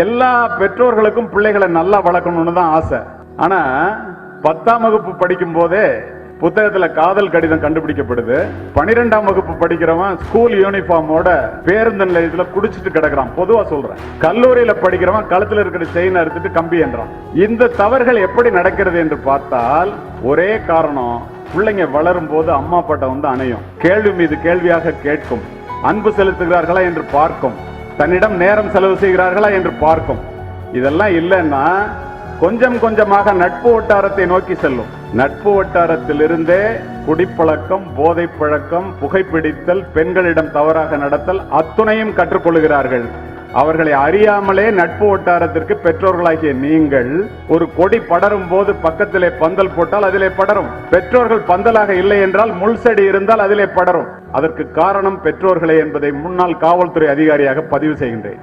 எல்லா பெற்றோர்களுக்கும் பிள்ளைகளை நல்லா வளர்க்கணும்னு தான் ஆசை. ஆனா 10ஆம் வகுப்பு படிக்கும் போதே புத்தகத்துல காதல் கடிதம் கண்டுபிடிக்கப்படுது. 12ஆம் வகுப்பு படிக்கிறவன் ஸ்கூல் யூனிஃபார்மோட பேருந்து நிலையத்துல குடிச்சிட்டு கிடக்குறான். பொதுவா சொல்றேன். கல்லூரியில படிக்கிறவன் கழுத்துல இருக்கிற செயின் அறுத்துட்டு கம்பி என்றான். இந்த தவறுகள் எப்படி நடக்கிறது என்று பார்த்தால் ஒரே காரணம், பிள்ளைங்க வளரும் போது அம்மா அப்பாட்ட அணையும், கேள்வி மீது கேள்வியாக கேட்கும், அன்பு செலுத்துகிறார்களா என்று பார்க்கும், தன்னிடம் நேரம் செலவு செய்கிறார்களா என்று பார்க்கும். இதெல்லாம் இல்லைன்னா கொஞ்சம் கொஞ்சமாக நட்பு வட்டாரத்தை நோக்கி செல்லும். நட்பு வட்டாரத்திலிருந்தே குடிப்பழக்கம், போதை பழக்கம், புகைப்பிடித்தல், பெண்களிடம் தவறாக நடத்தல் அத்துணையும் கற்றுக்கொள்கிறார்கள். அவர்களை அறியாமலே நட்பு வட்டாரத்திற்கு பெற்றோர்களாகிய நீங்கள் ஒரு கொடி படரும் போது பக்கத்திலே பந்தல் போட்டால் அதிலே படரும். பெற்றோர்கள் பந்தலாக இல்லை என்றால் முள் செடி இருந்தால் அதிலே படரும். அதற்கு காரணம் பெற்றோர்களே என்பதை முன்னாள் காவல்துறை அதிகாரியாக பதிவு செய்கின்றேன்.